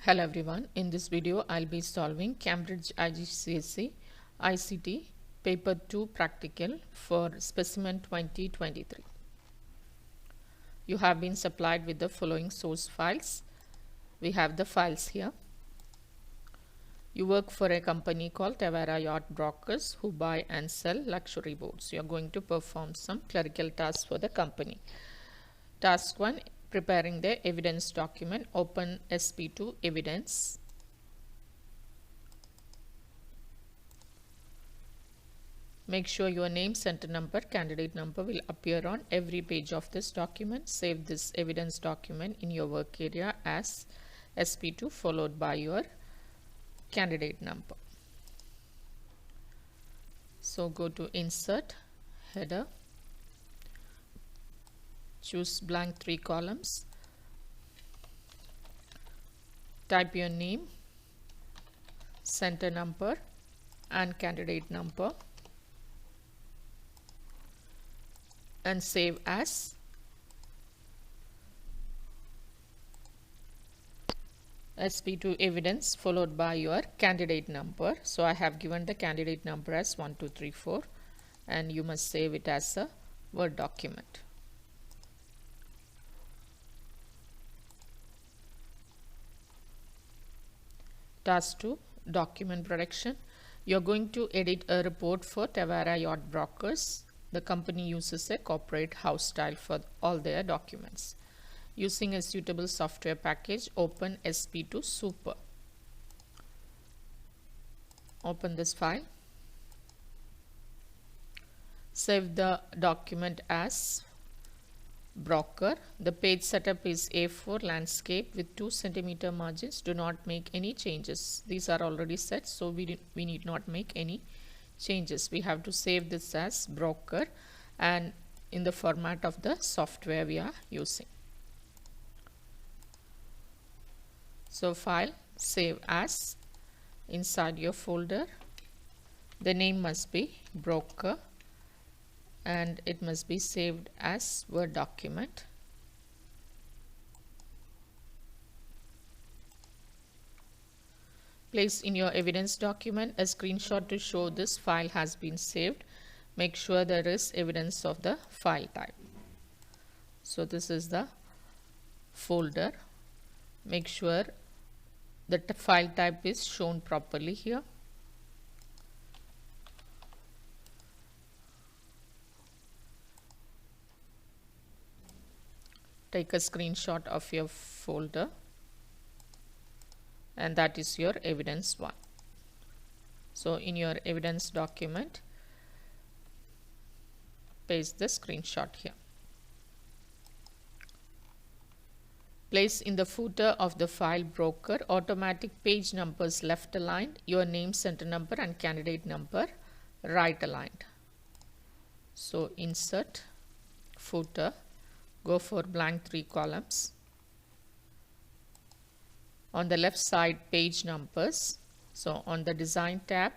Hello everyone, in this video I'll be solving Cambridge IGCSE ICT paper 2 practical for Specimen 2023. You have been supplied with the following source files. We have the files here. You work for a company called Tavera Yacht Brokers who buy and sell luxury boats. You are going to perform some clerical tasks for the company. Task 1, preparing the evidence document. Open SP2 evidence. Make sure your name, center number, candidate number will appear on every page of this document. Save this evidence document in your work area as SP2 followed by your candidate number. So go to Insert, Header. Choose blank 3 columns. Type your name, center number and candidate number and save as SP2 evidence followed by your candidate number. So I have given the candidate number as 1234 and you must save it as a Word document. Task 2, document production. You are going to edit a report for Tavera Yacht Brokers. The company uses a corporate house style for all their documents. Using a suitable software package, open SP2 Super. Open this file. Save the document as broker. The page setup is A4 landscape with 2 cm margins. Do not make any changes. These are already set, so we need not make any changes. We have to save this as broker and in the format of the software we are using. So file, save as, inside your folder. The name must be broker and it must be saved as Word document. Place in your evidence document a screenshot to show this file has been saved. Make sure there is evidence of the file type. So this is the folder. Make sure that the file type is shown properly here. Take a screenshot of your folder and that is your evidence 1. So in your evidence document, paste the screenshot here. Place in the footer of the file broker automatic page numbers left aligned, your name, center number and candidate number right aligned. So insert, footer, go for blank 3 columns. On the left side, page numbers. So on the design tab,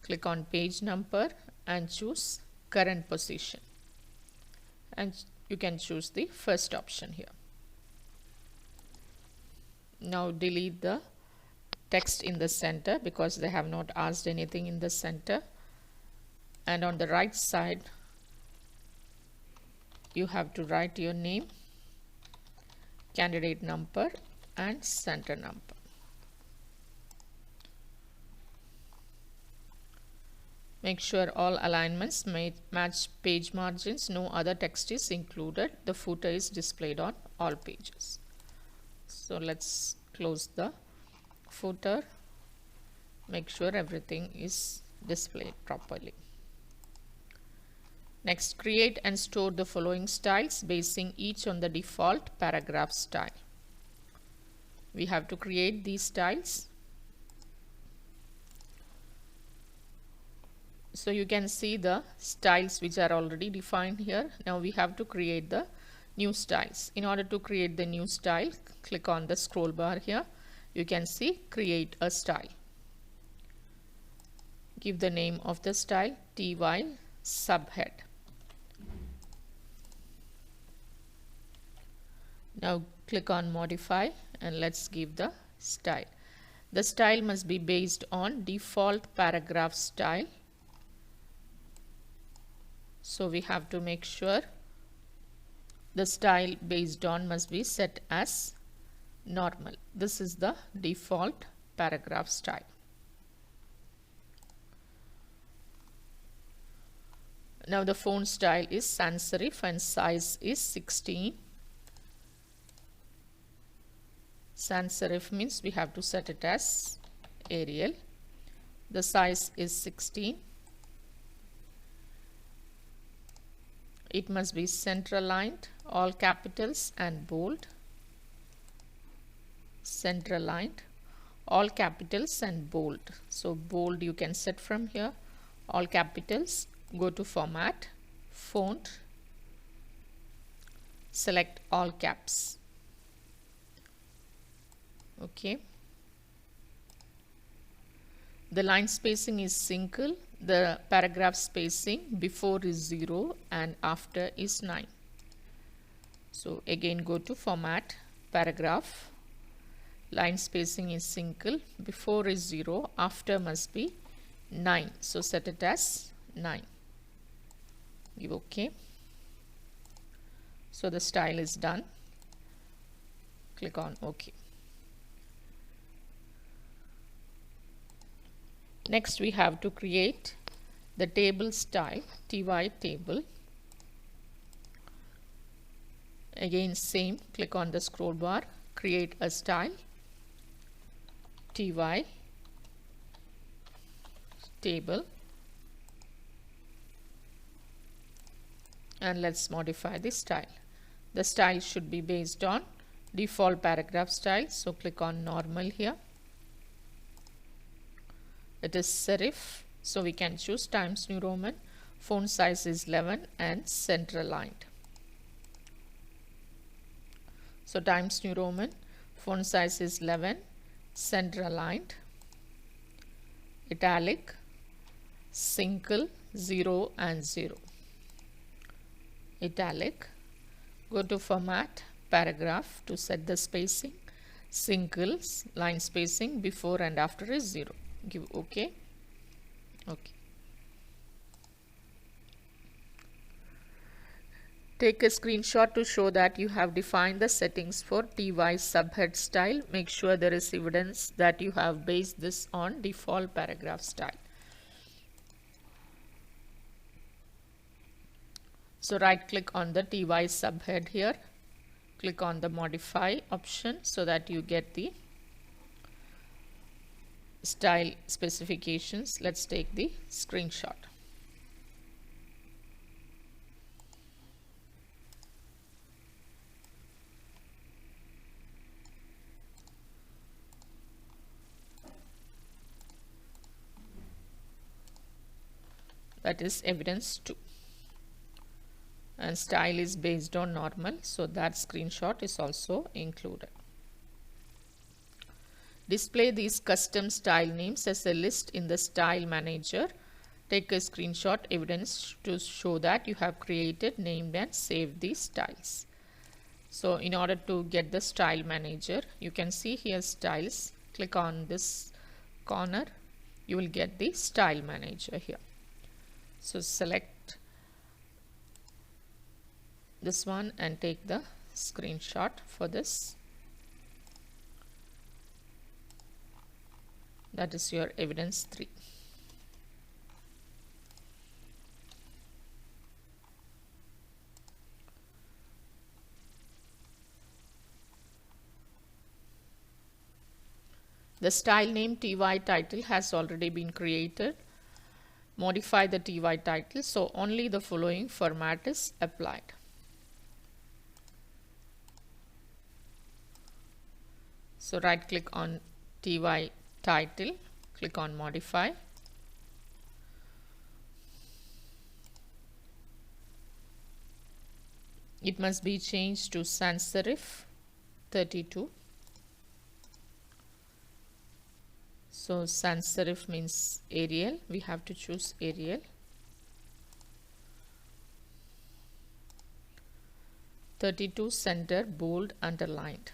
click on page number and choose current position. And you can choose the first option here. Now delete the text in the center because they have not asked anything in the center. And on the right side, you have to write your name, candidate number and center number. Make sure all alignments match page margins. No other text is included. The footer is displayed on all pages. So let's close the footer. Make sure everything is displayed properly. Next, create and store the following styles basing each on the default paragraph style. We have to create these styles. So you can see the styles which are already defined here. Now we have to create the new styles. In order to create the new style, click on the scroll bar here. You can see create a style. Give the name of the style TY subhead. Now click on modify and let's give the style. The style must be based on default paragraph style. So we have to make sure the style based on must be set as normal. This is the default paragraph style. Now the font style is sans serif and size is 16. Sans serif means we have to set it as Arial. The size is 16. It must be center aligned, all capitals and bold. Center aligned, all capitals and bold. So bold you can set from here. All capitals, go to format, font, select all caps. Okay. The line spacing is single. The paragraph spacing before is 0 and after is 9. So again go to format, paragraph. Line spacing is single. Before is 0. After must be 9. So set it as 9. Give OK. So the style is done. Click on OK. Next we have to create the table style, TY table. Again same, click on the scroll bar, create a style, TY table, and let's modify the style. The style should be based on default paragraph style, so click on normal here. It is serif, so we can choose Times New Roman. Font size is 11 and center aligned. So Times New Roman, font size is 11, center aligned, italic, single, 0 and 0. Italic, go to format, paragraph to set the spacing, singles, line spacing before and after is 0. Give OK. OK. Take a screenshot to show that you have defined the settings for TY subhead style. Make sure there is evidence that you have based this on default paragraph style. So right click on the TY subhead here. Click on the modify option so that you get the style specifications. Let's take the screenshot. That is evidence 2. And style is based on normal, so that screenshot is also included. Display these custom style names as a list in the style manager. Take a screenshot evidence to show that you have created, named and saved these styles. So in order to get the style manager, you can see here styles. Click on this corner. You will get the style manager here. So select this one and take the screenshot for this. That is your evidence 3. The style name TY title has already been created. Modify the TY title, so only the following format is applied. So right click on TY title, click on modify. It must be changed to sans serif 32. So sans serif means Arial. We have to choose Arial. 32 center bold underlined.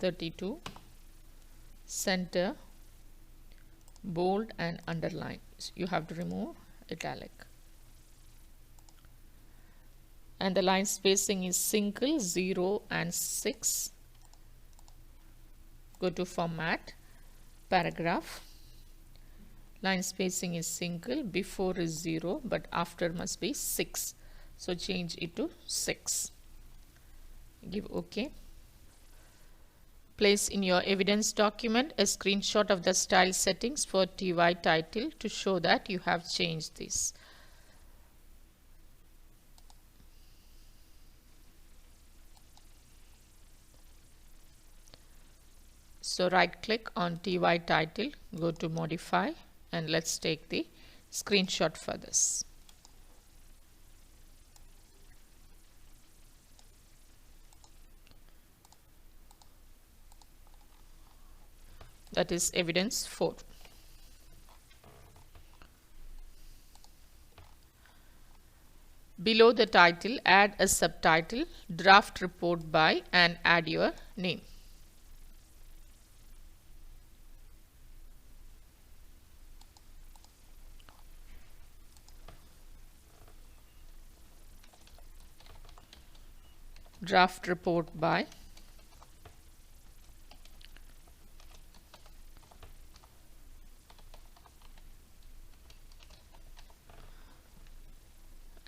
32, center, bold and underline. You have to remove italic. And the line spacing is single, 0 and 6. Go to format, paragraph. Line spacing is single, before is 0 but after must be 6. So change it to 6. Give OK. Place in your evidence document a screenshot of the style settings for TY title to show that you have changed this. So right click on TY title, go to modify, and let's take the screenshot for this. That is evidence 4. Below the title, add a subtitle, draft report by, and add your name. Draft report by,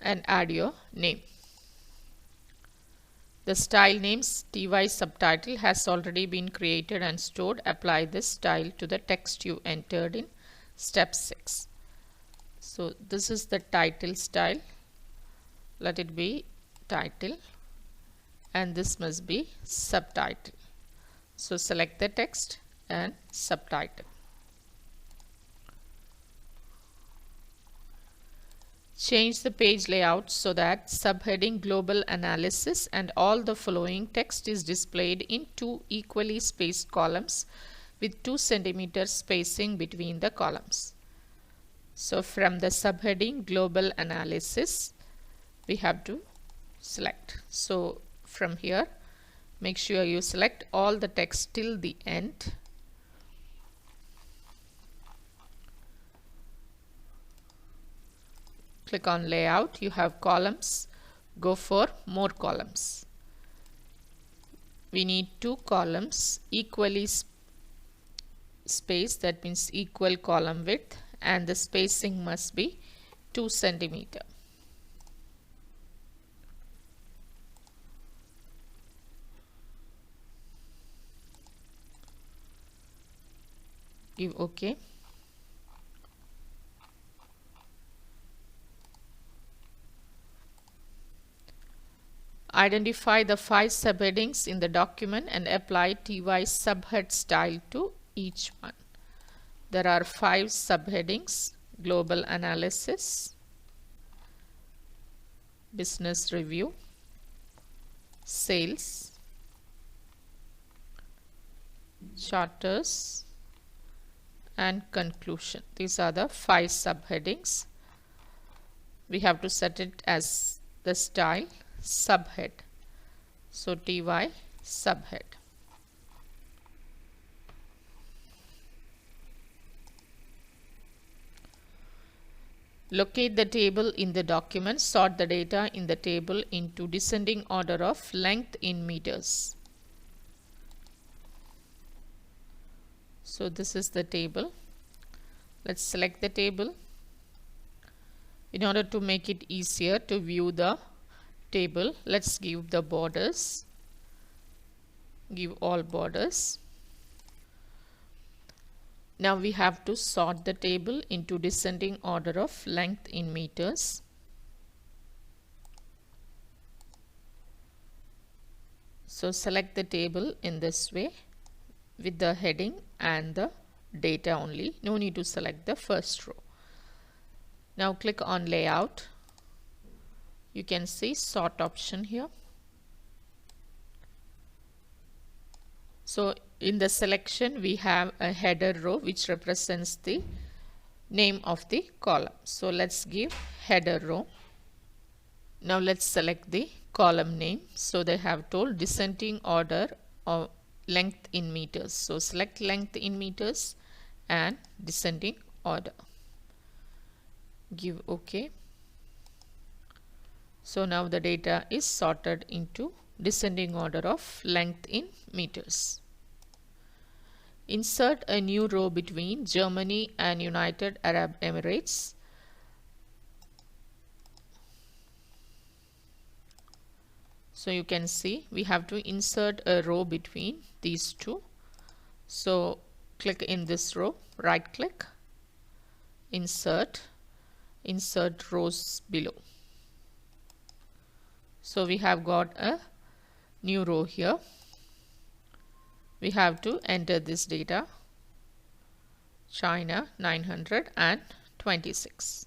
and add your name. The style names TY subtitle has already been created and stored. Apply this style to the text you entered in step 6. So this is the title style. Let it be title, and this must be subtitle. So select the text and subtitle. Change the page layout so that subheading Global Analysis and all the following text is displayed in 2 equally spaced columns with 2 cm spacing between the columns. So from the subheading Global Analysis, we have to select. So from here, make sure you select all the text till the end. Click on layout. You have columns. Go for more columns. We need 2 columns equally spaced. That means equal column width, and the spacing must be 2 cm. Give OK. Identify the 5 subheadings in the document and apply TY subhead style to each one. There are 5 subheadings: Global Analysis, Business Review, Sales, Charters, and Conclusion. These are the 5 subheadings. We have to set it as the style subhead. So TY subhead. Locate the table in the document. Sort the data in the table into descending order of length in meters. So this is the table. Let's select the table. In order to make it easier to view the table, let's give the borders. Give all borders. Now we have to sort the table into descending order of length in meters. So select the table in this way with the heading and the data only. No need to select the first row. Now click on layout. You can see sort option here. So in the selection we have a header row which represents the name of the column. So let's give header row. Now let's select the column name. So they have told descending order length in meters. So select length in meters and descending order. Give OK. So now the data is sorted into descending order of length in meters. Insert a new row between Germany and United Arab Emirates. So you can see we have to insert a row between these two. So click in this row, right click, insert rows below. So we have got a new row here. We have to enter this data, China 926.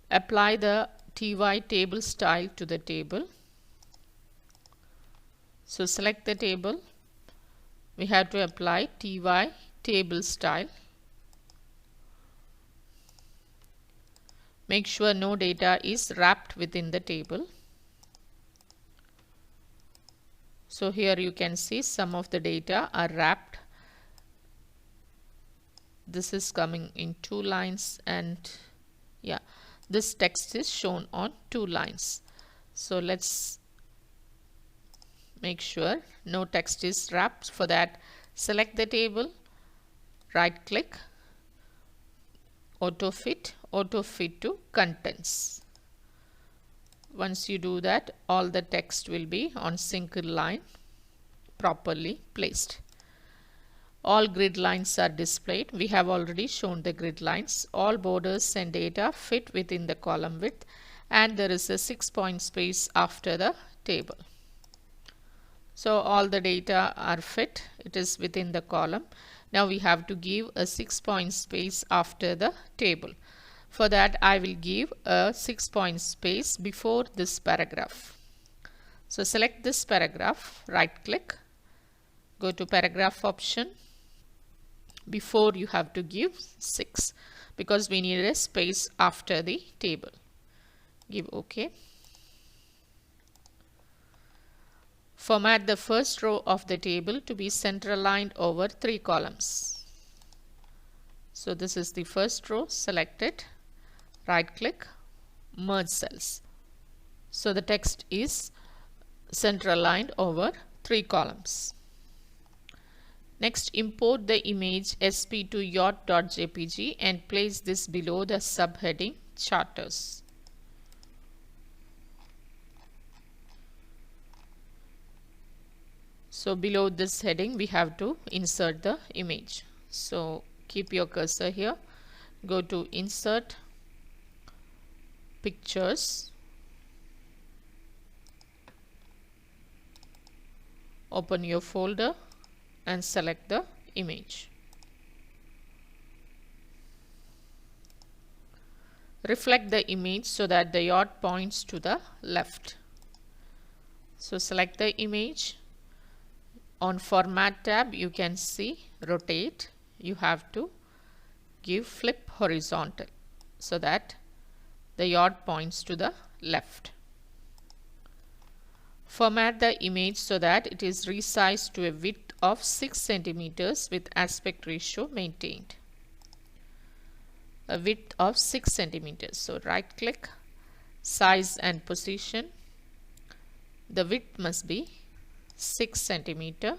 Apply the TY table style to the table. So select the table. We have to apply TY table style. Make sure no data is wrapped within the table. So here you can see some of the data are wrapped. This is coming in 2 lines, and yeah, this text is shown on 2 lines. So let's make sure no text is wrapped. For that, select the table, right click, auto fit to contents. Once you do that, all the text will be on single line, properly placed. All grid lines are displayed. We have already shown the grid lines. All borders and data fit within the column width, and there is a 6-point space after the table. So all the data are fit. It is within the column. Now we have to give a 6-point space after the table. For that, I will give a 6-point space before this paragraph. So select this paragraph, right click, go to paragraph option. Before you have to give 6 because we need a space after the table. Give OK. Format the first row of the table to be center aligned over 3 columns. So this is the first row. Select it, right click, merge cells. So the text is center aligned over 3 columns. Next, import the image sp to yacht.jpg and place this below the subheading charters. So below this heading we have to insert the image. So keep your cursor here, go to insert, pictures, open your folder and select the image. Reflect the image so that the yacht points to the left. So select the image. On Format tab, you can see rotate. You have to give flip horizontal so that the yacht points to the left. Format the image so that it is resized to a width of 6 centimeters with aspect ratio maintained. A width of 6 centimeters. So right click, size and position. The width must be 6 centimeter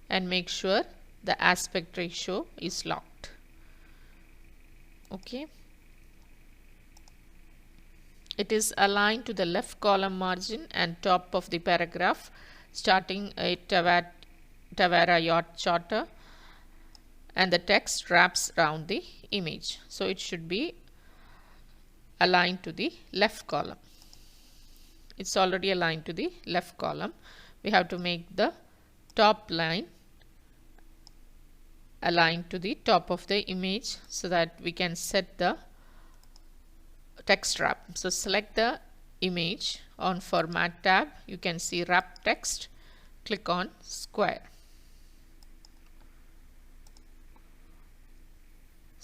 and make sure the aspect ratio is locked. Okay. It is aligned to the left column margin and top of the paragraph starting a Tavera yacht charter, and the text wraps around the image. So it should be aligned to the left column. It's already aligned to the left column. We have to make the top line aligned to the top of the image so that we can set the text wrap. So select the image. On Format tab, you can see wrap text. Click on square.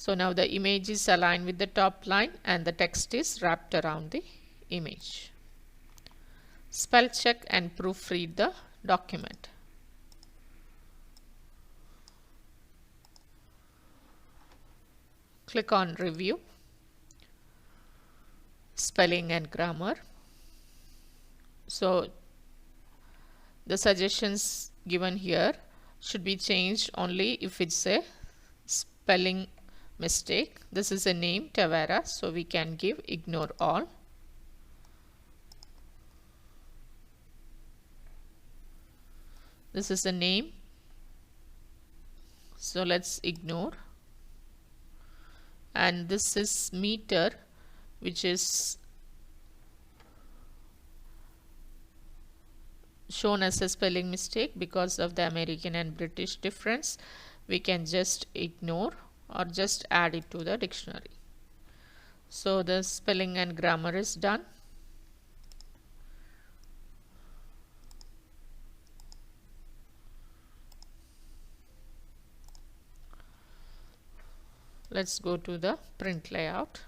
So now the image is aligned with the top line and the text is wrapped around the image. Spell check and proofread the document. Click on Review, Spelling and Grammar. So the suggestions given here should be changed only if it's a spelling mistake. This is a name, Tavera, so we can give ignore all. This is a name, so let's ignore. And this is meter, which is shown as a spelling mistake because of the American and British difference. We can just ignore or just add it to the dictionary. So the spelling and grammar is done. Let's go to the print layout.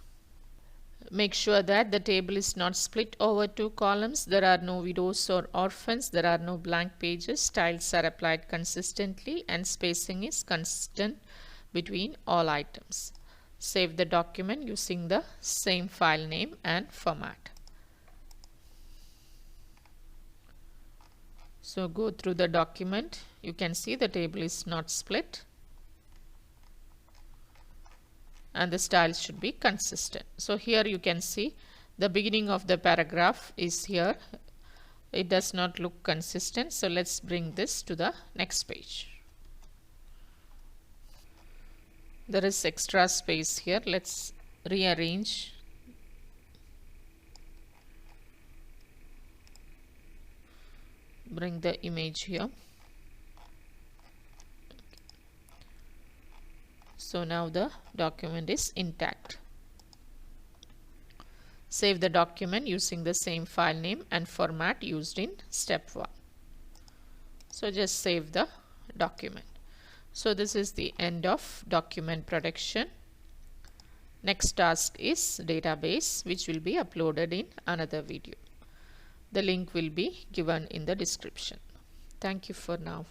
Make sure that the table is not split over two columns. There are no widows or orphans. There are no blank pages. Styles are applied consistently and spacing is consistent between all items. Save the document using the same file name and format. So go through the document. You can see the table is not split and the styles should be consistent. So here you can see the beginning of the paragraph is here. It does not look consistent. So let's bring this to the next page. There is extra space here. Let's rearrange. Bring the image here. So now the document is intact. Save the document using the same file name and format used in step 1. So just save the document. So this is the end of document production. Next task is database, which will be uploaded in another video. The link will be given in the description. Thank you for now.